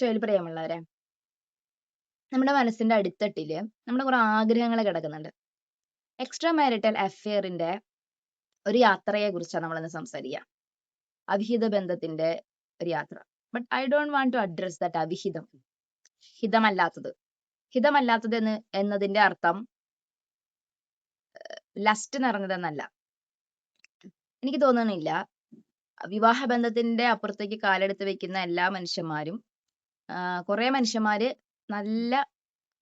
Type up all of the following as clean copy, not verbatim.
ഈശോയിൽ പ്രിയമുള്ളവരെ, നമ്മുടെ മനസ്സിന്റെ അടിത്തട്ടില് നമ്മുടെ കുറെ ആഗ്രഹങ്ങൾ കിടക്കുന്നുണ്ട്. എക്സ്ട്രാ മാരിറ്റൽ അഫെയറിന്റെ ഒരു യാത്രയെ കുറിച്ചാണ് നമ്മൾ ഇന്ന് സംസാരിക്കുക. അവിഹിത ബന്ധത്തിന്റെ ഒരു യാത്ര. But I don't want to address that അവിഹിതം. ഹിതമല്ലാത്തത്. ഹിതമല്ലാത്തത് എന്നതിന്റെ അർത്ഥം ലസ്റ്റ് നിറഞ്ഞതെന്നല്ല. എനിക്ക് തോന്നുന്നില്ല വിവാഹ ബന്ധത്തിന്റെ അപ്പുറത്തേക്ക് കാലെടുത്ത് വെക്കുന്ന എല്ലാ മനുഷ്യന്മാരും കുറെ മനുഷ്യന്മാര് നല്ല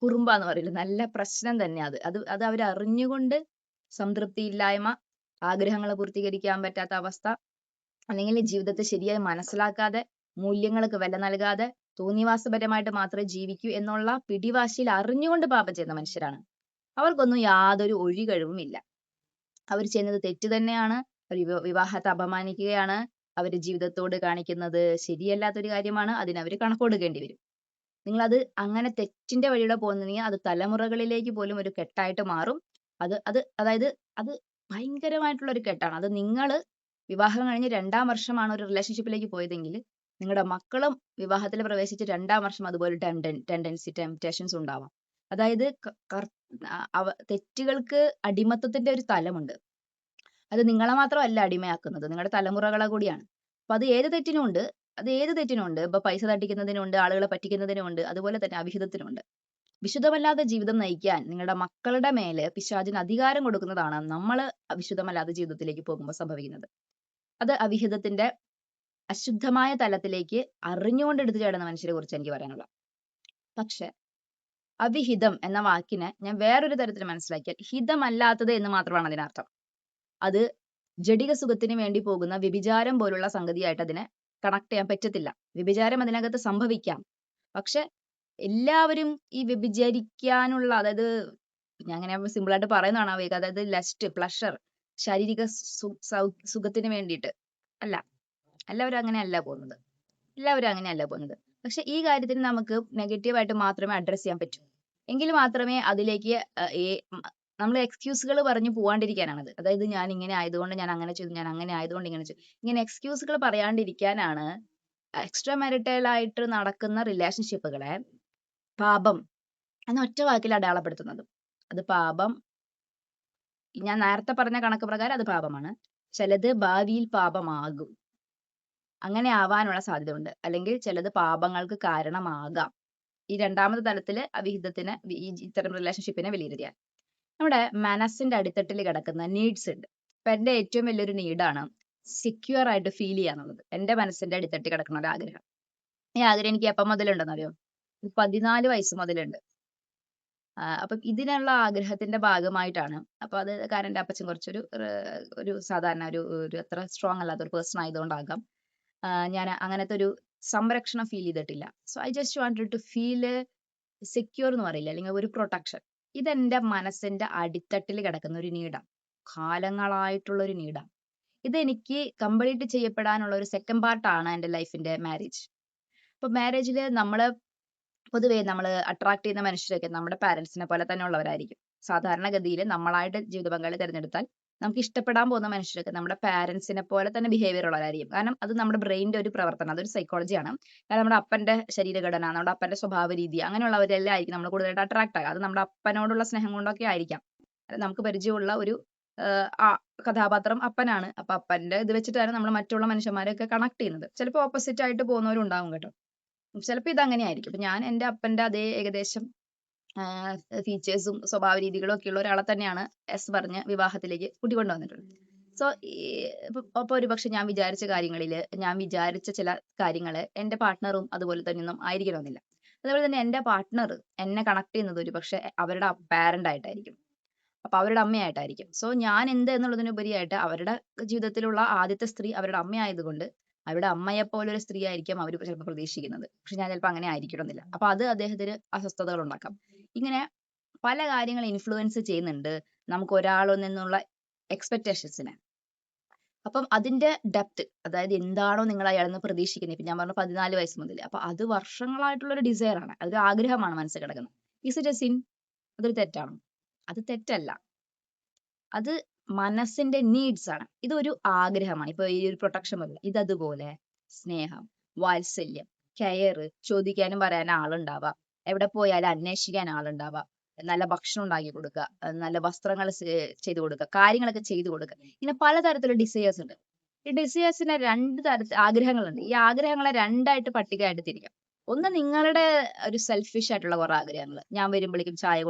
കുറുമ്പാന്ന് പറയില്ല, നല്ല പ്രശ്നം തന്നെ അത് അത് അത് അവർ അറിഞ്ഞുകൊണ്ട് സംതൃപ്തിയില്ലായ്മ, ആഗ്രഹങ്ങൾ പൂർത്തീകരിക്കാൻ പറ്റാത്ത അവസ്ഥ, അല്ലെങ്കിൽ ജീവിതത്തെ ശരിയായി മനസ്സിലാക്കാതെ, മൂല്യങ്ങൾക്ക് വില നൽകാതെ, തോന്നിവാസപരമായിട്ട് മാത്രമേ ജീവിക്കൂ എന്നുള്ള പിടിവാശിയിൽ അറിഞ്ഞുകൊണ്ട് പാപം ചെയ്യുന്ന മനുഷ്യരാണ്. അവർക്കൊന്നും യാതൊരു ഒഴികഴിവുമില്ല. അവർ ചെയ്യുന്നത് തെറ്റ് തന്നെയാണ്. അവർ വിവാഹത്തെ അപമാനിക്കുകയാണ്. അവർ ജീവിതത്തോട് കാണിക്കുന്നത് ശരിയല്ലാത്തൊരു കാര്യമാണ്. അതിന് അവർ കണക്ക് കൊടുക്കേണ്ടി വരും. നിങ്ങളത് അങ്ങനെ തെറ്റിന്റെ വഴിയിലൂടെ പോകുന്നുണ്ടെങ്കിൽ അത് തലമുറകളിലേക്ക് പോലും ഒരു കെട്ടായിട്ട് മാറും. അതായത് അത് ഭയങ്കരമായിട്ടുള്ള ഒരു കെട്ടാണ്. അത് നിങ്ങൾ വിവാഹം കഴിഞ്ഞ് 2-ാം വർഷമാണ് ഒരു റിലേഷൻഷിപ്പിലേക്ക് പോയതെങ്കിൽ നിങ്ങളുടെ മക്കളും വിവാഹത്തിൽ പ്രവേശിച്ച് 2-ാം വർഷം അതുപോലെ ടെംപ്റ്റേഷൻസ് ഉണ്ടാവാം. അതായത് തെറ്റുകൾക്ക് അടിമത്തത്തിന്റെ ഒരു തലമുണ്ട്. അത് നിങ്ങളെ മാത്രമല്ല അടിമയാക്കുന്നത്, നിങ്ങളുടെ തലമുറകളെ കൂടിയാണ്. അപ്പൊ അത് ഏത് തെറ്റിനുണ്ട്. ഇപ്പൊ പൈസ തട്ടിക്കുന്നതിനുണ്ട്, ആളുകളെ പറ്റിക്കുന്നതിനുണ്ട്, അതുപോലെ തന്നെ അവിഹിതത്തിനുണ്ട്. വിശുദ്ധമല്ലാത്ത ജീവിതം നയിക്കാൻ നിങ്ങളുടെ മക്കളുടെ മേലെ പിശാചിന് അധികാരം കൊടുക്കുന്നതാണ് നമ്മൾ അവിശുദ്ധമല്ലാത്ത ജീവിതത്തിലേക്ക് പോകുമ്പോൾ സംഭവിക്കുന്നത്. അത് അവിഹിതത്തിന്റെ അശുദ്ധമായ തലത്തിലേക്ക് അറിഞ്ഞുകൊണ്ട് എടുത്തു ചാടുന്ന മനുഷ്യരെ കുറിച്ച് എനിക്ക് പറയാനുള്ള. പക്ഷെ അവിഹിതം എന്ന വാക്കിനെ ഞാൻ വേറൊരു തരത്തിൽ മനസ്സിലാക്കിയാൽ ഹിതമല്ലാത്തത് എന്ന് മാത്രമാണ് അതിനർത്ഥം. അത് ജഡിക സുഖത്തിന് വേണ്ടി പോകുന്ന വ്യഭിചാരം പോലുള്ള സംഗതിയായിട്ട് അതിനെ കണക്ട് ചെയ്യാൻ പറ്റത്തില്ല. വ്യഭിചാരം അതിനകത്ത് സംഭവിക്കാം, പക്ഷെ എല്ലാവരും ഈ വ്യഭിചരിക്കാനുള്ള, അതായത് ഞാൻ അങ്ങനെ സിമ്പിൾ ആയിട്ട് പറയുന്നതാണ് അവയ്ക്ക്, അതായത് ലസ്റ്റ്, പ്ലഷർ, ശാരീരിക സുഖത്തിന് വേണ്ടിയിട്ട് അല്ല. എല്ലാവരും അങ്ങനെയല്ല പോകുന്നത്. പക്ഷെ ഈ കാര്യത്തിന് നമുക്ക് നെഗറ്റീവായിട്ട് മാത്രമേ അഡ്രസ് ചെയ്യാൻ പറ്റൂ. എങ്കിൽ മാത്രമേ അതിലേക്ക് നമ്മൾ എക്സ്ക്യൂസുകൾ പറഞ്ഞു പോവാണ്ടിരിക്കാനാണത്. അതായത് ഞാൻ ഇങ്ങനെ ആയതുകൊണ്ട് ഞാൻ അങ്ങനെ ചെയ്തു, ഞാൻ അങ്ങനെ ആയതുകൊണ്ട് ഇങ്ങനെ ചെയ്തു. ഇങ്ങനെ എക്സ്ക്യൂസുകൾ പറയാണ്ടിരിക്കാനാണ് എക്സ്ട്രാ മാരിറ്റൽ ആയിട്ട് നടക്കുന്ന റിലേഷൻഷിപ്പുകളെ പാപം എന്ന ഒറ്റ വാക്കിൽ അടയാളപ്പെടുത്തുന്നത്. അത് പാപം, ഞാൻ നേരത്തെ പറഞ്ഞ കണക്ക് പ്രകാരം അത് പാപമാണ്. ചിലത് ഭാവിയിൽ പാപമാകും, അങ്ങനെ ആവാനുള്ള സാധ്യത ഉണ്ട്. അല്ലെങ്കിൽ ചിലത് പാപങ്ങൾക്ക് കാരണമാകാം. ഈ 2-ാമത്തെ തലത്തില് അവിഹിതത്തിന്, ഇത്തരം റിലേഷൻഷിപ്പിനെ വിലയിരുത്തിയാൽ നമ്മുടെ മനസ്സിന്റെ അടിത്തട്ടിൽ കിടക്കുന്ന നീഡ്സ് ഉണ്ട്. ഇപ്പൊ എന്റെ ഏറ്റവും വലിയൊരു നീഡാണ് സെക്യൂർ ആയിട്ട് ഫീൽ ചെയ്യാന്നുള്ളത്. എന്റെ മനസ്സിന്റെ അടിത്തട്ടിൽ കിടക്കുന്ന ഒരു ആഗ്രഹം. ഈ ആഗ്രഹം എനിക്ക് എപ്പം മുതലുണ്ടെന്ന് അറിയോ? 14 വയസ്സ് മുതലുണ്ട്. അപ്പൊ ഇതിനുള്ള ആഗ്രഹത്തിന്റെ ഭാഗമായിട്ടാണ്. അപ്പൊ അത് കാരണം എന്റെ അപ്പച്ചൻ കുറച്ചൊരു ഒരു സാധാരണ ഒരു അത്ര സ്ട്രോങ് അല്ലാത്ത ഒരു പേഴ്സൺ ആയതുകൊണ്ടാകാം ഞാൻ അങ്ങനത്തെ ഒരു സംരക്ഷണം ഫീൽ ചെയ്തിട്ടില്ല. So I just wanted to feel secure എന്ന് പറയില്ല, അല്ലെങ്കിൽ ഒരു പ്രൊട്ടക്ഷൻ. ഇതെന്റെ മനസ്സിന്റെ അടിത്തട്ടിൽ കിടക്കുന്ന ഒരു നീഡാണ്, കാലങ്ങളായിട്ടുള്ള ഒരു നീഡാണ്. ഇതെനിക്ക് കംപ്ലീറ്റ് ചെയ്യപ്പെടാനുള്ള ഒരു സെക്കൻഡ് പാർട്ടാണ് എന്റെ ലൈഫിന്റെ മാരേജ്. അപ്പൊ മാരേജില് പൊതുവേ നമ്മൾ അട്രാക്ട് ചെയ്യുന്ന മനുഷ്യരൊക്കെ നമ്മുടെ പാരന്റ്സിനെ പോലെ തന്നെ ഉള്ളവരായിരിക്കും. സാധാരണഗതിയിൽ നമ്മളായിട്ട് ജീവിത പങ്കാളി തിരഞ്ഞെടുത്താൽ നമുക്ക് ഇഷ്ടപ്പെടാൻ പോകുന്ന മനുഷ്യരൊക്കെ നമ്മുടെ പാരന്റ്സിനെ പോലെ തന്നെ ബിഹേവിയർ ഉള്ളവരായിരിക്കും. കാരണം അത് നമ്മുടെ ബ്രെയിനിന്റെ ഒരു പ്രവർത്തനം, അതൊരു സൈക്കോളജിയാണ്. കാരണം നമ്മുടെ അപ്പന്റെ ശരീരഘടന, നമ്മുടെ അപ്പന്റെ സ്വഭാവ രീതി, അങ്ങനെയുള്ളവരെല്ലാം ആയിരിക്കും നമ്മൾ കൂടുതലായിട്ട് അട്രാക്ട് ആകുക. അത് നമ്മുടെ അപ്പനോടുള്ള സ്നേഹം കൊണ്ടൊക്കെ ആയിരിക്കാം. നമുക്ക് പരിചയമുള്ള ഒരു കഥാപാത്രം അപ്പനാണ്. അപ്പൊ അപ്പന്റെ ഇത് വെച്ചിട്ടാണ് നമ്മൾ മറ്റുള്ള മനുഷ്യന്മാരെയൊക്കെ കണക്ട് ചെയ്യുന്നത്. ചിലപ്പോൾ ഓപ്പോസിറ്റ് ആയിട്ട് പോകുന്നവരുണ്ടാവും കേട്ടോ. ചിലപ്പോൾ ഇത് അങ്ങനെയായിരിക്കും. അപ്പൊ ഞാൻ എന്റെ അപ്പന്റെ അതേ ഏകദേശം ഫീച്ചേഴ്സും സ്വഭാവ രീതികളും ഒക്കെ ഉള്ള ഒരാളെ തന്നെയാണ് പറഞ്ഞ് വിവാഹത്തിലേക്ക് കൂട്ടിക്കൊണ്ടു വന്നിട്ടുള്ളത്. സോ അപ്പൊ ഒരുപക്ഷെ ഞാൻ വിചാരിച്ച ചില കാര്യങ്ങള് എന്റെ പാർട്ട്ണറും അതുപോലെ തന്നെയൊന്നും ആയിരിക്കണമെന്നില്ല. അതുപോലെ തന്നെ എന്റെ പാർട്ട്ണർ എന്നെ കണക്ട് ചെയ്യുന്നത് ഒരുപക്ഷെ അവരുടെ പാരന്റ് ആയിട്ടായിരിക്കും, അപ്പൊ അവരുടെ അമ്മയായിട്ടായിരിക്കും. സോ ഞാൻ എന്ത് എന്നുള്ളതിനുപരിയായിട്ട് അവരുടെ ജീവിതത്തിലുള്ള ആദ്യത്തെ സ്ത്രീ അവരുടെ അമ്മയായതുകൊണ്ട് അവരുടെ അമ്മയെ പോലെ ഒരു സ്ത്രീ ആയിരിക്കാം അവർ ചിലപ്പോൾ പ്രതീക്ഷിക്കുന്നത്. പക്ഷെ ഞാൻ ചിലപ്പോൾ അങ്ങനെ ആയിരിക്കണമെന്നില്ല. അപ്പൊ അത് അദ്ദേഹത്തിന് അസ്വസ്ഥതകൾ ഉണ്ടാക്കാം. ഇങ്ങനെ പല കാര്യങ്ങൾ ഇൻഫ്ലുവൻസ് ചെയ്യുന്നുണ്ട് നമുക്ക് ഒരാളിൽ നിന്നുള്ള എക്സ്പെക്ടേഷൻസിനെ. അപ്പം അതിന്റെ ഡെപ്ത്, അതായത് എന്താണോ നിങ്ങൾ അയാളിൽ നിന്ന് പ്രതീക്ഷിക്കുന്നത്, ഇപ്പൊ ഞാൻ പറഞ്ഞ 14 വയസ്സ് മുതൽ, അപ്പൊ അത് വർഷങ്ങളായിട്ടുള്ള ഒരു ഡിസയർ ആണ്, അതൊരു ആഗ്രഹമാണ് മനസ്സിൽ കിടക്കുന്നത്. Is it a sin? അതൊരു തെറ്റാണ്? അത് തെറ്റല്ല, അത് മനസ്സിന്റെ നീഡ്സ് ആണ്. ഇതൊരു ആഗ്രഹമാണ്. ഇപ്പൊ ഈ ഒരു പ്രൊട്ടക്ഷൻ പോലെ ഇതതുപോലെ സ്നേഹം, വാത്സല്യം, കെയർ, ചോദിക്കാനും പറയാനും ആളുണ്ടാവുക, എവിടെ പോയാലും അന്വേഷിക്കാൻ ആളുണ്ടാവുക, നല്ല ഭക്ഷണം ഉണ്ടാക്കി കൊടുക്കുക, നല്ല വസ്ത്രങ്ങൾ ചെയ്തു കൊടുക്കുക, കാര്യങ്ങളൊക്കെ ചെയ്തു കൊടുക്കുക. ഇങ്ങനെ പലതരത്തിലുള്ള ഡിസയേഴ്സ് ഉണ്ട്. ഈ ഡിസയേഴ്സിനെ രണ്ട് തരത്തിൽ ആഗ്രഹങ്ങളുണ്ട്. ഈ ആഗ്രഹങ്ങളെ രണ്ടായിട്ട് പട്ടികയായിട്ട് തിരിക്കാം. ഒന്ന് നിങ്ങളുടെ ഒരു സെൽഫിഷ് ആയിട്ടുള്ള കുറെ ആഗ്രഹങ്ങൾ. ഞാൻ വരുമ്പോഴേക്കും ചായ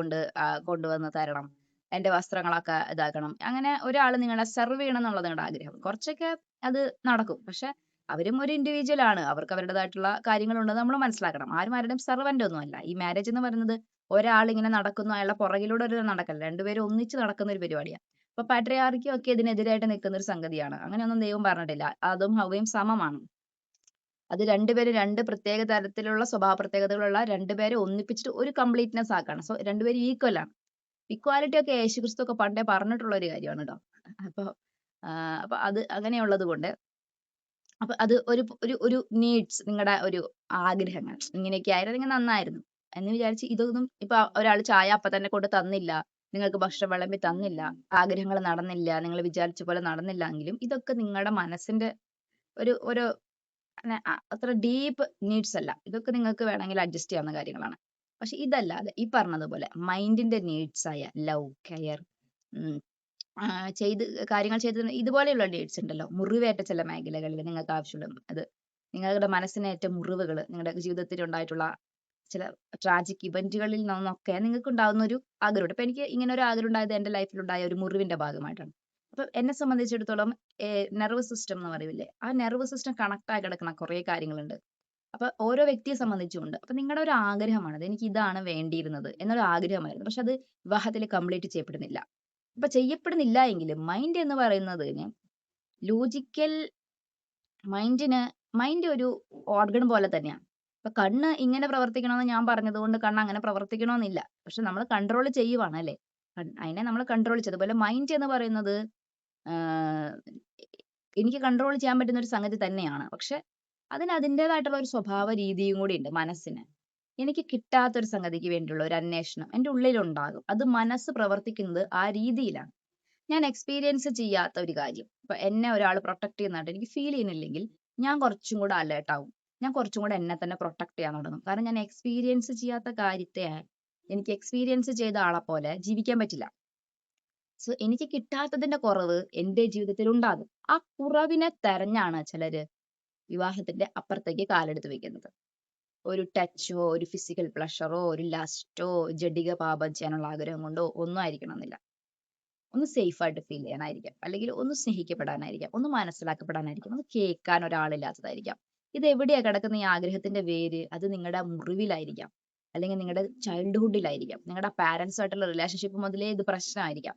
കൊണ്ടുവന്ന് തരണം, എന്റെ വസ്ത്രങ്ങളൊക്കെ ഇതാക്കണം, അങ്ങനെ ഒരാൾ നിങ്ങളെ സെർവ് ചെയ്യണം എന്നുള്ളത് നിങ്ങളുടെ ആഗ്രഹം. കുറച്ചൊക്കെ അത് നടക്കും. പക്ഷെ അവരും ഒരു ഇൻഡിവിജ്വൽ ആണ്, അവർക്ക് അവരുടേതായിട്ടുള്ള കാര്യങ്ങളുണ്ട്, നമ്മൾ മനസ്സിലാക്കണം. ആരും ആരുടെയും സെർവന്റ് ഒന്നുമല്ല. ഈ മാരേജ് എന്ന് പറയുന്നത് ഒരാൾ ഇങ്ങനെ നടക്കുന്നു, അയാളുടെ പുറകിലൂടെ ഒരു നടക്കല്ല, രണ്ടുപേരും ഒന്നിച്ച് നടക്കുന്ന ഒരു പരിപാടിയാണ്. അപ്പൊ പാട്രിയാർക്കി ഒക്കെ ഇതിനെതിരായിട്ട് നിൽക്കുന്ന ഒരു സംഗതിയാണ്. അങ്ങനെയൊന്നും ദൈവം പറഞ്ഞിട്ടില്ല. അതും ഹവയും സമമാണ്. അത് രണ്ടുപേരും രണ്ട് പ്രത്യേക തരത്തിലുള്ള സ്വഭാവ പ്രത്യേകതകളുള്ള രണ്ടുപേരെ ഒന്നിപ്പിച്ചിട്ട് ഒരു കംപ്ലീറ്റ്നെസ് ആക്കാണ്. സോ രണ്ടുപേരും ഈക്വൽ ആണ്. ഇക്വാലിറ്റി ഒക്കെ യേശുക്രിസ്തു ഒക്കെ പണ്ടേ പറഞ്ഞിട്ടുള്ള ഒരു കാര്യമാണ് കേട്ടോ. അപ്പൊ അപ്പൊ അത് അങ്ങനെയുള്ളത് കൊണ്ട്, അപ്പൊ അത് ഒരു ഒരു ഒരു നീഡ്സ്, നിങ്ങളുടെ ഒരു ആഗ്രഹങ്ങൾ ഇങ്ങനെയൊക്കെ ആയിരുന്നെങ്കിൽ നന്നായിരുന്നു എന്ന് വിചാരിച്ച് ഇതൊന്നും ഇപ്പൊ ഒരാൾ ചായ അപ്പൊ തന്നെ കൊണ്ട് തന്നില്ല, നിങ്ങൾക്ക് ഭക്ഷണം വിളമ്പി തന്നില്ല, ആഗ്രഹങ്ങൾ നടന്നില്ല, നിങ്ങൾ വിചാരിച്ച പോലെ നടന്നില്ല എങ്കിലും ഇതൊക്കെ നിങ്ങളുടെ മനസ്സിന്റെ ഒരു അത്ര ഡീപ്പ് നീഡ്സ് അല്ല. ഇതൊക്കെ നിങ്ങൾക്ക് വേണമെങ്കിൽ അഡ്ജസ്റ്റ് ചെയ്യാവുന്ന കാര്യങ്ങളാണ്. പക്ഷെ ഇതല്ലാതെ ഈ പറഞ്ഞതുപോലെ മൈൻഡിന്റെ നീഡ്സ് ആയ ലവ്, കെയർ, ചെയ്ത് കാര്യങ്ങൾ ചെയ്ത് ഇതുപോലെയുള്ള ഡേറ്റ്സ് ഉണ്ടല്ലോ, മുറിവേറ്റ ചില മേഖലകളിൽ നിങ്ങൾക്ക് ആവശ്യമുള്ള അത്, നിങ്ങളുടെ മനസ്സിനേറ്റ മുറിവുകൾ, നിങ്ങളുടെ ജീവിതത്തിൽ ഉണ്ടായിട്ടുള്ള ചില ട്രാജിക് ഇവന്റുകളിൽ നിന്നൊക്കെ നിങ്ങൾക്ക് ഉണ്ടാകുന്ന ഒരു ആഗ്രഹമുണ്ട്. ഇപ്പൊ എനിക്ക് ഇങ്ങനെ ഒരു ആഗ്രഹം ഉണ്ടായത് എന്റെ ലൈഫിൽ ഉണ്ടായ ഒരു മുറിവിന്റെ ഭാഗമായിട്ടാണ്. അപ്പൊ എന്നെ സംബന്ധിച്ചിടത്തോളം നെർവ് സിസ്റ്റം എന്ന് പറയൂലേ, ആ നെർവ് സിസ്റ്റം കണക്ട് ആയി കിടക്കുന്ന കുറെ കാര്യങ്ങളുണ്ട്. അപ്പൊ ഓരോ വ്യക്തിയെ സംബന്ധിച്ചുണ്ട്. അപ്പൊ നിങ്ങളുടെ ഒരു ആഗ്രഹമാണത്, എനിക്ക് ഇതാണ് വേണ്ടിയിരുന്നത് എന്നൊരു ആഗ്രഹമായിരുന്നു. പക്ഷെ അത് വിവാഹത്തിൽ കംപ്ലീറ്റ് ചെയ്യപ്പെടുന്നില്ല. അപ്പൊ ചെയ്യപ്പെടുന്നില്ല എങ്കിലും മൈൻഡ് എന്ന് പറയുന്നതിന് ലോജിക്കൽ, മൈൻഡിന് മൈൻഡ് ഒരു ഓർഗൺ പോലെ തന്നെയാണ്. ഇപ്പൊ കണ്ണ് ഇങ്ങനെ പ്രവർത്തിക്കണമെന്ന് ഞാൻ പറഞ്ഞത് കൊണ്ട് കണ്ണ് അങ്ങനെ പ്രവർത്തിക്കണമെന്നില്ല. പക്ഷെ നമ്മൾ കൺട്രോൾ ചെയ്യുവാണ് അല്ലേ, അതിനെ നമ്മൾ കൺട്രോൾ ചെയ്തു. അതുപോലെ മൈൻഡ് എന്ന് പറയുന്നത് ആഹ് എനിക്ക് കൺട്രോൾ ചെയ്യാൻ പറ്റുന്ന ഒരു സംഗതി തന്നെയാണ്. പക്ഷെ അതിന് അതിൻ്റെതായിട്ടുള്ള ഒരു സ്വഭാവ രീതിയും കൂടി ഉണ്ട് മനസ്സിന്. എനിക്ക് കിട്ടാത്തൊരു സംഗതിക്ക് വേണ്ടിയുള്ള ഒരു അന്വേഷണം എൻ്റെ ഉള്ളിലുണ്ടാകും. അത് മനസ്സ് പ്രവർത്തിക്കുന്നത് ആ രീതിയിലാണ്. ഞാൻ എക്സ്പീരിയൻസ് ചെയ്യാത്ത ഒരു കാര്യം, ഇപ്പൊ എന്നെ ഒരാൾ പ്രൊട്ടക്ട് ചെയ്യുന്നതായിട്ട് എനിക്ക് ഫീൽ ചെയ്യുന്നില്ലെങ്കിൽ ഞാൻ കുറച്ചും കൂടെ അലേർട്ട് ആവും. ഞാൻ കുറച്ചും കൂടെ എന്നെ തന്നെ പ്രൊട്ടക്ട് ചെയ്യാൻ തുടങ്ങും. കാരണം ഞാൻ എക്സ്പീരിയൻസ് ചെയ്യാത്ത കാര്യത്തെ എനിക്ക് എക്സ്പീരിയൻസ് ചെയ്ത ആളെ പോലെ ജീവിക്കാൻ പറ്റില്ല. സോ എനിക്ക് കിട്ടാത്തതിന്റെ കുറവ് എൻ്റെ ജീവിതത്തിൽ ഉണ്ടാകും. ആ കുറവിനെ തെരഞ്ഞാണ് ചിലര് വിവാഹത്തിന്റെ അപ്പുറത്തേക്ക് കാലെടുത്ത് വെക്കുന്നത്. ഒരു ടച്ചോ, ഒരു ഫിസിക്കൽ പ്ലഷറോ, ഒരു ലസ്റ്റോ, ജഡിക പാപം ചെയ്യാനുള്ള ആഗ്രഹം കൊണ്ടോ ഒന്നും ആയിരിക്കണമെന്നില്ല. ഒന്ന് സേഫ് ആയിട്ട് ഫീൽ ചെയ്യാനായിരിക്കാം, അല്ലെങ്കിൽ ഒന്ന് സ്നേഹിക്കപ്പെടാനായിരിക്കാം, ഒന്ന് മനസ്സിലാക്കപ്പെടാനായിരിക്കാം, ഒന്ന് കേൾക്കാൻ ഒരാളില്ലാത്തതായിരിക്കാം. ഇത് എവിടെയാ കിടക്കുന്ന ഈ ആഗ്രഹത്തിന്റെ വേര്? അത് നിങ്ങളുടെ മുറിവിലായിരിക്കാം, അല്ലെങ്കിൽ നിങ്ങളുടെ ചൈൽഡ്ഹുഡിലായിരിക്കാം, നിങ്ങളുടെ പാരന്റ്സ് ആയിട്ടുള്ള റിലേഷൻഷിപ്പ് മുതലേ ഇത് പ്രശ്നമായിരിക്കാം.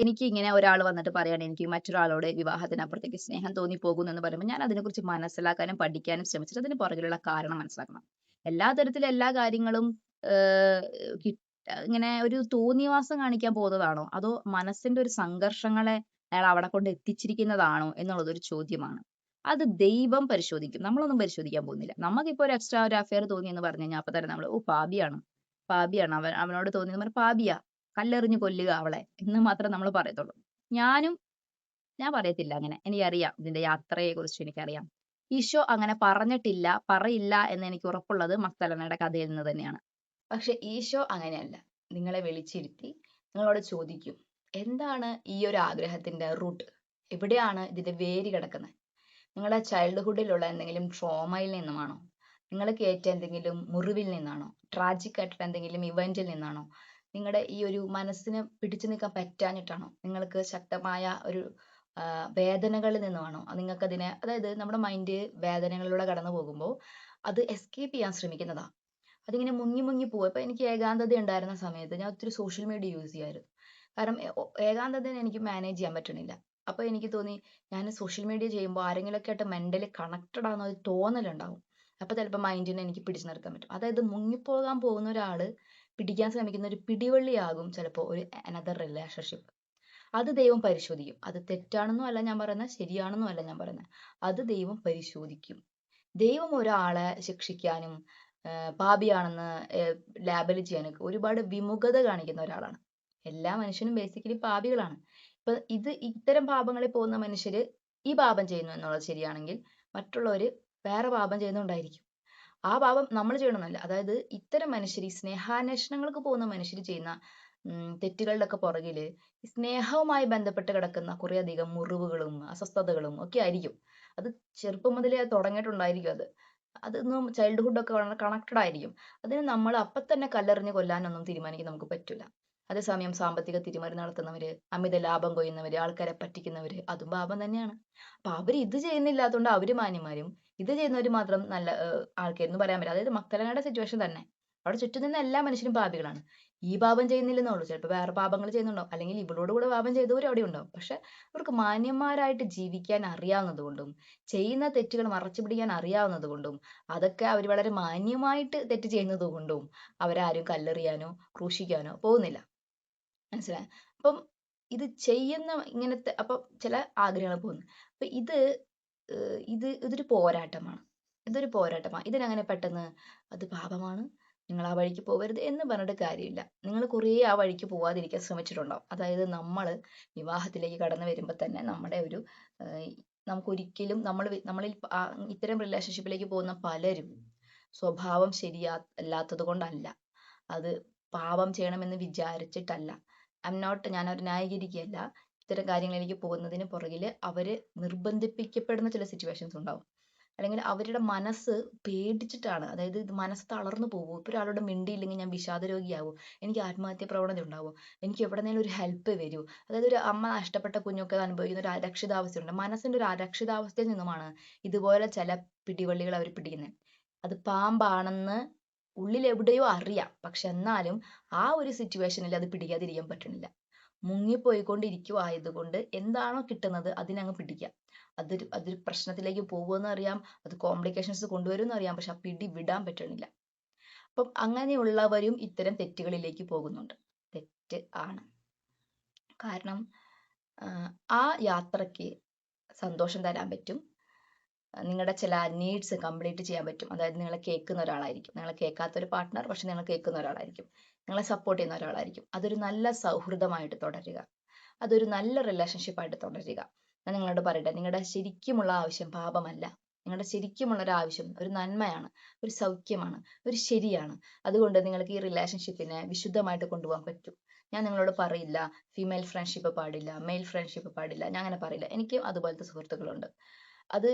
എനിക്ക് ഇങ്ങനെ ഒരാൾ വന്നിട്ട് പറയാണ് എനിക്ക് മറ്റൊരാളോട് വിവാഹത്തിനപ്പുറത്തേക്ക് സ്നേഹം തോന്നി പോകുന്നു എന്ന് പറയുമ്പോൾ ഞാൻ അതിനെക്കുറിച്ച് മനസ്സിലാക്കാനും പഠിക്കാനും ശ്രമിച്ചിട്ട് അതിന് പുറകിലുള്ള കാരണം മനസ്സിലാക്കണം. എല്ലാ തരത്തിലും എല്ലാ കാര്യങ്ങളും ഏഹ് കിട്ട ഇങ്ങനെ ഒരു തോന്നിവാസം കാണിക്കാൻ പോകുന്നതാണോ, അതോ മനസ്സിന്റെ ഒരു സംഘർഷങ്ങളെ അയാൾ അവിടെ കൊണ്ട് എത്തിച്ചിരിക്കുന്നതാണോ എന്നുള്ളത് ഒരു ചോദ്യമാണ്. അത് ദൈവം പരിശോധിക്കും, നമ്മളൊന്നും പരിശോധിക്കാൻ പോകുന്നില്ല. നമുക്കിപ്പോ ഒരു എക്സ്ട്രാ ഒരു അഫയർ തോന്നി എന്ന് പറഞ്ഞു കഴിഞ്ഞാൽ അപ്പൊ തന്നെ നമ്മൾ പാപിയാണ്, പാപിയാണ് അവനോട് തോന്നിയെന്ന് പറഞ്ഞാൽ പാപിയാ, കല്ലെറിഞ്ഞ് കൊല്ലുക അവളെ എന്ന് മാത്രമേ നമ്മൾ പറയത്തുള്ളൂ. ഞാനും ഞാൻ പറയത്തില്ല അങ്ങനെ. എനിക്കറിയാം ഇതിന്റെ യാത്രയെ കുറിച്ച് എനിക്കറിയാം. ഈശോ അങ്ങനെ പറഞ്ഞിട്ടില്ല, പറയില്ല എന്ന് എനിക്ക് ഉറപ്പുള്ളത് മഗ്ദലനയുടെ കഥയിൽ നിന്ന് തന്നെയാണ്. പക്ഷെ ഈശോ അങ്ങനെയല്ല. നിങ്ങളെ വിളിച്ചിരുത്തി നിങ്ങളോട് ചോദിക്കും, എന്താണ് ഈ ഒരു ആഗ്രഹത്തിന്റെ റൂട്ട്? എവിടെയാണ് ഇതിന്റെ വേര് കിടക്കുന്നത്? നിങ്ങളുടെ ചൈൽഡ്ഹുഡിലുള്ള എന്തെങ്കിലും ട്രോമയിൽ നിന്നുമാണോ? നിങ്ങൾക്ക് ഏറ്റ എന്തെങ്കിലും മുറിവിൽ നിന്നാണോ? ട്രാജിക് ആയിട്ടുള്ള എന്തെങ്കിലും ഇവന്റിൽ നിന്നാണോ? നിങ്ങളുടെ ഈ ഒരു മനസ്സിന് പിടിച്ചു നിൽക്കാൻ പറ്റാഞ്ഞിട്ടാണോ? നിങ്ങൾക്ക് ശക്തമായ ഒരു വേദനകളിൽ നിന്നുമാണോ? നിങ്ങൾക്കതിനെ, അതായത് നമ്മുടെ മൈൻഡ് വേദനകളിലൂടെ കടന്നു പോകുമ്പോൾ അത് എസ്കേപ്പ് ചെയ്യാൻ ശ്രമിക്കുന്നതാ. അതിങ്ങനെ മുങ്ങി മുങ്ങി പോവുക. ഇപ്പൊ എനിക്ക് ഏകാന്തത ഉണ്ടായിരുന്ന സമയത്ത് ഞാൻ ഒത്തിരി സോഷ്യൽ മീഡിയ യൂസ് ചെയ്യുമായിരുന്നു. കാരണം ഏകാന്തതയെ എനിക്ക് മാനേജ് ചെയ്യാൻ പറ്റണില്ല. അപ്പൊ എനിക്ക് തോന്നി ഞാൻ സോഷ്യൽ മീഡിയ ചെയ്യുമ്പോൾ ആരെങ്കിലുമൊക്കെ ആയിട്ട് മെന്റലി കണക്റ്റഡ് ആണെന്ന് ഒരു തോന്നലുണ്ടാവും. അപ്പൊ ചിലപ്പോൾ മൈൻഡിനെ എനിക്ക് പിടിച്ചു നിർത്താൻ പറ്റും. അതായത് മുങ്ങിപ്പോകാൻ പോകുന്ന ഒരാള് പിടിക്കാൻ ശ്രമിക്കുന്ന ഒരു പിടിവള്ളിയാകും ചിലപ്പോൾ ഒരു അനദർ റിലേഷൻഷിപ്പ്. അത് ദൈവം പരിശോധിക്കും. അത് തെറ്റാണെന്നും അല്ല ഞാൻ പറയുന്നത്, ശരിയാണെന്നും അല്ല ഞാൻ പറയുന്നത്. അത് ദൈവം പരിശോധിക്കും. ദൈവം ഒരാളെ ശിക്ഷിക്കാനും പാപിയാണെന്ന് ലാബൽ ചെയ്യാനൊക്കെ ഒരുപാട് വിമുഖത കാണിക്കുന്ന ഒരാളാണ്. എല്ലാ മനുഷ്യനും ബേസിക്കലി പാപികളാണ്. ഇപ്പൊ ഇത്തരം പാപങ്ങളിൽ പോകുന്ന മനുഷ്യര് ഈ പാപം ചെയ്യുന്നു എന്നുള്ളത് ശരിയാണെങ്കിൽ, മറ്റുള്ളവര് വേറെ പാപം ചെയ്യുന്നുണ്ടായിരിക്കും. ആ പാപം നമ്മൾ ചെയ്യണമെന്നല്ല. അതായത് ഇത്തരം മനുഷ്യർ, ഈ സ്നേഹാന്വേഷണങ്ങൾക്ക് പോകുന്ന മനുഷ്യർ ചെയ്യുന്ന തെറ്റുകളുടെ ഒക്കെ പുറകില് സ്നേഹവുമായി ബന്ധപ്പെട്ട് കിടക്കുന്ന കുറെ അധികം മുറിവുകളും അസ്വസ്ഥതകളും ഒക്കെ ആയിരിക്കും. അത് ചെറുപ്പം മുതലേ തുടങ്ങിയിട്ടുണ്ടായിരിക്കും. അതൊന്നും ചൈൽഡ്ഹുഡ് ഒക്കെ വളരെ കണക്റ്റഡ് ആയിരിക്കും. അതിന് നമ്മൾ അപ്പൊ തന്നെ കല്ലെറിഞ്ഞ് കൊല്ലാനൊന്നും തീരുമാനിക്കാൻ നമുക്ക് പറ്റില്ല. അതേസമയം സാമ്പത്തിക തിരിമറി നടത്തുന്നവര്, അമിത ലാഭം കൊയ്യുന്നവര്, ആൾക്കാരെ പറ്റിക്കുന്നവര്, അതും പാപം തന്നെയാണ്. അപ്പൊ അവര് ഇത് ചെയ്യുന്നില്ലാത്തതുകൊണ്ട് അവര് മാന്യന്മാരും, ഇത് ചെയ്യുന്നവര് മാത്രം നല്ല ആൾക്കാരെന്ന് പറയാൻ പറ്റില്ല. അതായത് മക്തലങ്ങയുടെ സിറ്റുവേഷൻ തന്നെ. അവിടെ ചുറ്റും നിന്ന എല്ലാ മനുഷ്യരും പാപികളാണ്. ഈ പാപം ചെയ്യുന്നില്ലെന്നേ ഉള്ളൂ. ചിലപ്പോൾ വേറെ പാപങ്ങൾ ചെയ്യുന്നുണ്ടാവും, അല്ലെങ്കിൽ ഇവളോട് കൂടെ പാപം ചെയ്തവരും അവിടെ ഉണ്ടാവും. പക്ഷെ അവർക്ക് മാന്യന്മാരായിട്ട് ജീവിക്കാൻ അറിയാവുന്നത് കൊണ്ടും ചെയ്യുന്ന തെറ്റുകൾ മറച്ചു പിടിക്കാൻ അറിയാവുന്നത് കൊണ്ടും അതൊക്കെ അവർ വളരെ മാന്യമായിട്ട് തെറ്റ് ചെയ്യുന്നത് കൊണ്ടും അവരാരും കല്ലെറിയാനോ ക്രൂശിക്കാനോ പോകുന്നില്ല. മനസ്സിലായോ? അപ്പം ഇത് ചെയ്യുന്ന ഇങ്ങനത്തെ അപ്പം ചില ആഗ്രഹങ്ങൾ പോകുന്നു. അപ്പൊ ഇതൊരു പോരാട്ടമാണ്. ഇതൊരു പോരാട്ടമാണ്. ഇതിനങ്ങനെ പെട്ടെന്ന് അത് പാപമാണ്, നിങ്ങൾ ആ വഴിക്ക് പോകരുത് എന്ന് പറഞ്ഞിട്ട് കാര്യമില്ല. നിങ്ങൾ കുറേ ആ വഴിക്ക് പോവാതിരിക്കാൻ ശ്രമിച്ചിട്ടുണ്ടാവും. അതായത് നമ്മൾ വിവാഹത്തിലേക്ക് കടന്നു വരുമ്പോൾ തന്നെ നമ്മുടെ ഒരു നമുക്കൊരിക്കലും നമ്മളിൽ ഇത്തരം റിലേഷൻഷിപ്പിലേക്ക് പോകുന്ന പലരും സ്വഭാവം അല്ലാത്തത് കൊണ്ടല്ല, അത് പാപം ചെയ്യണമെന്ന് വിചാരിച്ചിട്ടല്ല. ഞാനവരെ ന്യായീകരിക്കുകയല്ല. ഇത്തരം കാര്യങ്ങളിലേക്ക് പോകുന്നതിന് പുറകില് അവര് നിർബന്ധിപ്പിക്കപ്പെടുന്ന ചില സിറ്റുവേഷൻസ് ഉണ്ടാവും. അല്ലെങ്കിൽ അവരുടെ മനസ്സ് പേടിച്ചിട്ടാണ്. അതായത് ഇത് മനസ്സ് തളർന്നു പോകും. ഇപ്പൊ ഒരാളോട് മിണ്ടിയില്ലെങ്കിൽ ഞാൻ വിഷാദ രോഗിയാവും, എനിക്ക് ആത്മഹത്യ പ്രവണത ഉണ്ടാവും, എനിക്ക് എവിടെന്നെങ്കിലും ഒരു ഹെൽപ്പ് വരൂ. അതായത് ഒരു അമ്മ നഷ്ടപ്പെട്ട കുഞ്ഞൊക്കെ അനുഭവിക്കുന്ന ഒരു അരക്ഷിതാവസ്ഥയുണ്ട്. മനസ്സിന്റെ ഒരു അരക്ഷിതാവസ്ഥയിൽ നിന്നുമാണ് ഇതുപോലെ ചില പിടിവള്ളികൾ അവർ പിടിക്കുന്നത്. അത് പാമ്പാണെന്ന് ഉള്ളിൽ എവിടെയോ അറിയാം, പക്ഷെ എന്നാലും ആ ഒരു സിറ്റുവേഷനിൽ അത് പിടിക്കാതിരിക്കാൻ പറ്റണില്ല. മുങ്ങിപ്പോയിക്കൊണ്ടിരിക്കുവായതുകൊണ്ട് എന്താണോ കിട്ടുന്നത് അതിനങ്ങ് പിടിക്കാം. അതൊരു പ്രശ്നത്തിലേക്ക് പോകുമെന്ന് അറിയാം, അത് കോംപ്ലിക്കേഷൻസ് കൊണ്ടുവരുമെന്ന് അറിയാം, പക്ഷെ ആ പിടി വിടാൻ പറ്റണില്ല. അപ്പം അങ്ങനെയുള്ളവരും ഇത്തരം തെറ്റുകളിലേക്ക് പോകുന്നുണ്ട്. തെറ്റ് ആണ്. കാരണം ആ യാത്രയ്ക്ക് സന്തോഷം തരാൻ പറ്റും, നിങ്ങളുടെ ചില നീഡ്സ് കംപ്ലീറ്റ് ചെയ്യാൻ പറ്റും. അതായത് നിങ്ങളെ കേൾക്കുന്ന ഒരാളായിരിക്കും, നിങ്ങളെ കേൾക്കാത്ത ഒരു പാർട്ട്ണർ, പക്ഷെ നിങ്ങൾ കേൾക്കുന്ന ഒരാളായിരിക്കും, നിങ്ങളെ സപ്പോർട്ട് ചെയ്യുന്ന ഒരാളായിരിക്കും. അതൊരു നല്ല സൗഹൃദമായിട്ട് തുടരുക, അതൊരു നല്ല റിലേഷൻഷിപ്പായിട്ട് തുടരുക. ഞാൻ നിങ്ങളോട് പറയട്ടെ, നിങ്ങളുടെ ശരിക്കുമുള്ള ആവശ്യം പാപമല്ല. നിങ്ങളുടെ ശരിക്കുമുള്ള ഒരു ആവശ്യം ഒരു നന്മയാണ്, ഒരു സൗഖ്യമാണ്, ഒരു ശരിയാണ്. അതുകൊണ്ട് നിങ്ങൾക്ക് ഈ റിലേഷൻഷിപ്പിനെ വിശുദ്ധമായിട്ട് കൊണ്ടുപോകാൻ പറ്റും. ഞാൻ നിങ്ങളോട് പറയില്ല ഫീമെയിൽ ഫ്രണ്ട്ഷിപ്പ് പാടില്ല, മെയിൽ ഫ്രണ്ട്ഷിപ്പ് പാടില്ല, ഞാൻ അങ്ങനെ പറയില്ല. എനിക്കും അതുപോലത്തെ സുഹൃത്തുക്കളുണ്ട്. അത്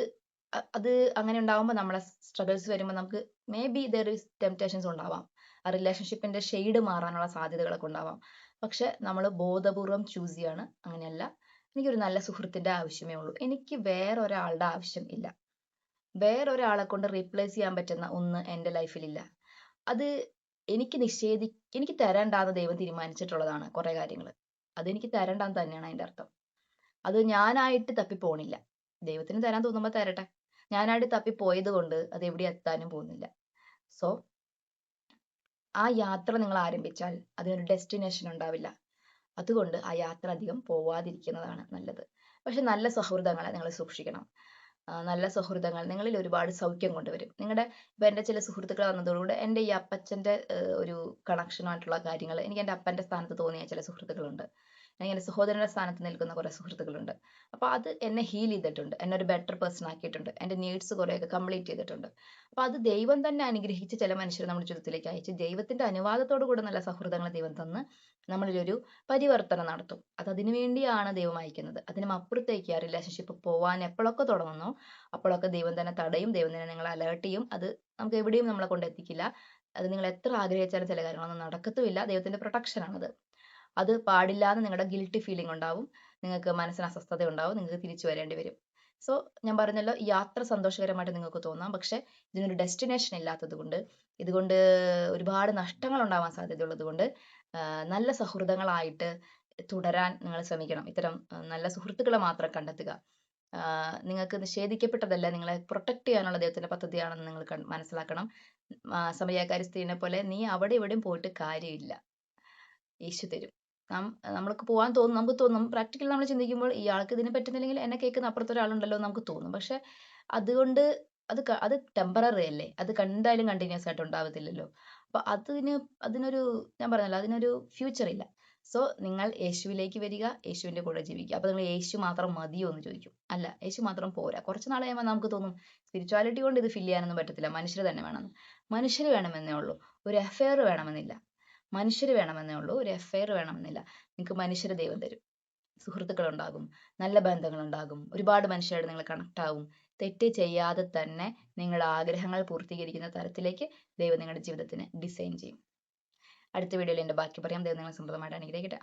അത് അങ്ങനെ ഉണ്ടാവുമ്പോൾ നമ്മളെ സ്ട്രഗിൾസ് വരുമ്പോൾ നമുക്ക് may be there is temptations ഉണ്ടാവാം, ആ റിലേഷൻഷിപ്പിന്റെ ഷെയ്ഡ് മാറാനുള്ള സാധ്യതകളൊക്കെ ഉണ്ടാവാം. പക്ഷെ നമ്മൾ ബോധപൂർവം ചൂസ് ചെയ്യാണ്. അങ്ങനെയല്ല, എനിക്കൊരു നല്ല സുഹൃത്തിന്റെ ആവശ്യമേ ഉള്ളൂ, എനിക്ക് വേറൊരാളുടെ ആവശ്യം ഇല്ല. വേറൊരാളെ കൊണ്ട് റീപ്ലേസ് ചെയ്യാൻ പറ്റുന്ന ഒന്ന് എൻ്റെ ലൈഫിലില്ല. അത് എനിക്ക് തരണ്ടാന്ന് ദൈവം തീരുമാനിച്ചിട്ടുള്ളതാണ് കുറെ കാര്യങ്ങൾ. അതെനിക്ക് തരണ്ടാന്ന് തന്നെയാണ് അതിന്റെ അർത്ഥം. അത് ഞാനായിട്ട് തപ്പിപ്പോണില്ല. ദൈവത്തിന് തരാൻ തോന്നുമ്പോൾ തരട്ടെ. ഞാനായിട്ട് തപ്പിപ്പോയത് കൊണ്ട് അത് എവിടെ എത്താനും പോകുന്നില്ല. സോ ആ യാത്ര നിങ്ങൾ ആരംഭിച്ചാൽ അതിനൊരു ഡെസ്റ്റിനേഷൻ ഉണ്ടാവില്ല. അതുകൊണ്ട് ആ യാത്ര അധികം പോവാതിരിക്കുന്നതാണ് നല്ലത്. പക്ഷെ നല്ല സൗഹൃദങ്ങളെ നിങ്ങൾ സൂക്ഷിക്കണം. നല്ല സൗഹൃദങ്ങൾ നിങ്ങളിൽ ഒരുപാട് സൗഖ്യം കൊണ്ടുവരും. ഇപ്പൊ എൻ്റെ ചില സുഹൃത്തുക്കൾ വന്നതോടുകൂടെ എൻ്റെ ഈ അപ്പച്ചൻ്റെ ഒരു കണക്ഷനായിട്ടുള്ള കാര്യങ്ങൾ എനിക്ക് എൻ്റെ അപ്പൻ്റെ സ്ഥാനത്ത് തോന്നിയ ചില സുഹൃത്തുക്കളുണ്ട്. എനിക്ക് എൻ്റെ സഹോദരന്റെ സ്ഥാനത്ത് നിൽക്കുന്ന കുറെ സുഹൃത്തുക്കളുണ്ട്. അപ്പൊ അത് എന്നെ ഹീൽ ചെയ്തിട്ടുണ്ട്, എന്നെ ഒരു ബെറ്റർ പേഴ്സൺ ആക്കിയിട്ടുണ്ട്, എൻ്റെ നീഡ്സ് കുറെയൊക്കെ കംപ്ലീറ്റ് ചെയ്തിട്ടുണ്ട്. അപ്പൊ അത് ദൈവം തന്നെ അനുഗ്രഹിച്ച് ചില മനുഷ്യർ നമ്മുടെ ജീവിതത്തിലേക്ക് അയച്ച് ദൈവത്തിന്റെ അനുവാദത്തോടു കൂടെ നല്ല സൗഹൃദങ്ങൾ ദൈവം തന്ന് നമ്മളിലൊരു പരിവർത്തനം നടത്തും. അത് അതിനു വേണ്ടിയാണ് ദൈവം അയക്കുന്നത്. അതിനും അപ്പുറത്തേക്ക് ആ റിലേഷൻഷിപ്പ് പോവാൻ എപ്പോഴൊക്കെ തുടങ്ങുന്നോ അപ്പോഴൊക്കെ ദൈവം തന്നെ തടയും, ദൈവം തന്നെ നിങ്ങളെ അലേർട്ട് ചെയ്യും. അത് നമുക്ക് എവിടെയും നമ്മളെ കൊണ്ടെത്തിക്കില്ല. അത് നിങ്ങൾ എത്ര ആഗ്രഹിച്ചാലും ചില കാര്യങ്ങളൊന്നും നടക്കത്തുമില്ല. ദൈവത്തിന്റെ പ്രൊട്ടക്ഷൻ ആണത്. അത് പാടില്ലാന്ന് നിങ്ങളുടെ ഗിൽട്ടി ഫീലിംഗ് ഉണ്ടാവും, നിങ്ങൾക്ക് മനസ്സിന് അസ്വസ്ഥത ഉണ്ടാവും, നിങ്ങൾക്ക് തിരിച്ചു വരേണ്ടി വരും. സോ ഞാൻ പറഞ്ഞല്ലോ, യാത്ര സന്തോഷകരമായിട്ട് നിങ്ങൾക്ക് തോന്നാം, പക്ഷെ ഇതിനൊരു ഡെസ്റ്റിനേഷൻ ഇല്ലാത്തത് കൊണ്ട്, ഇതുകൊണ്ട് ഒരുപാട് നഷ്ടങ്ങൾ ഉണ്ടാവാൻ സാധ്യതയുള്ളത് കൊണ്ട് നല്ല സൗഹൃദങ്ങളായിട്ട് തുടരാൻ നിങ്ങൾ ശ്രമിക്കണം. ഇത്തരം നല്ല സുഹൃത്തുക്കളെ മാത്രം കണ്ടെത്തുക. നിങ്ങൾക്ക് നിഷേധിക്കപ്പെട്ടതല്ല, നിങ്ങളെ പ്രൊട്ടക്ട് ചെയ്യാനുള്ള ദൈവത്തിന്റെ പദ്ധതിയാണെന്ന് നിങ്ങൾ മനസ്സിലാക്കണം. സമയക്കാരി സ്ത്രീനെ പോലെ നീ അവിടെ ഇവിടെയും പോയിട്ട് കാര്യമില്ല, യേശു തരും. നമ്മൾക്ക് പോകാൻ തോന്നും, നമുക്ക് തോന്നും പ്രാക്ടിക്കലി നമ്മൾ ചിന്തിക്കുമ്പോൾ ഇയാൾക്ക് ഇതിനെ പറ്റുന്നില്ലെങ്കിൽ എന്നെ കേൾക്കുന്ന അപ്പുറത്തെ ഒരാളുണ്ടല്ലോ എന്ന് നമുക്ക് തോന്നും. പക്ഷെ അതുകൊണ്ട് അത് ടെമ്പററി അല്ലേ, അത് എന്തായാലും കണ്ടിന്യൂസ് ആയിട്ട് ഉണ്ടാവത്തില്ലല്ലോ. അപ്പൊ അതിനൊരു ഞാൻ പറഞ്ഞല്ലോ, അതിനൊരു ഫ്യൂച്ചർ ഇല്ല. സോ നിങ്ങൾ യേശുവിലേക്ക് വരിക, യേശുവിന്റെ കൂടെ ജീവിക്കുക. അപ്പൊ നിങ്ങൾ യേശു മാത്രം മതിയോ എന്ന് ചോദിക്കും. അല്ല, യേശു മാത്രം പോരാ. കുറച്ച് നാൾ കഴിയുമ്പോൾ നമുക്ക് തോന്നും സ്പിരിച്വാലിറ്റി കൊണ്ട് ഇത് ഫില്ല് ചെയ്യാനൊന്നും പറ്റത്തില്ല, മനുഷ്യർ തന്നെ വേണമെന്ന്. മനുഷ്യർ വേണമെന്നേ ഉള്ളൂ, ഒരു അഫെയർ വേണമെന്നില്ല. മനുഷ്യർ വേണമെന്നേ ഉള്ളൂ, ഒരു അഫെയർ വേണമെന്നില്ല. നിങ്ങൾക്ക് മനുഷ്യർ ദൈവം തരും. സുഹൃത്തുക്കളുണ്ടാകും, നല്ല ബന്ധങ്ങളുണ്ടാകും, ഒരുപാട് മനുഷ്യരോട് നിങ്ങൾ കണക്ട് ആവും. തെറ്റ് ചെയ്യാതെ തന്നെ നിങ്ങളുടെ ആഗ്രഹങ്ങൾ പൂർത്തീകരിക്കുന്ന തരത്തിലേക്ക് ദൈവം നിങ്ങളുടെ ജീവിതത്തിനെ ഡിസൈൻ ചെയ്യും. അടുത്ത വീഡിയോയിൽ എൻ്റെ ബാക്കി പറയാം. ദൈവം നിങ്ങളെ സമൃദ്ധമായിട്ട് അനുഗ്രഹിക്കട്ടെ.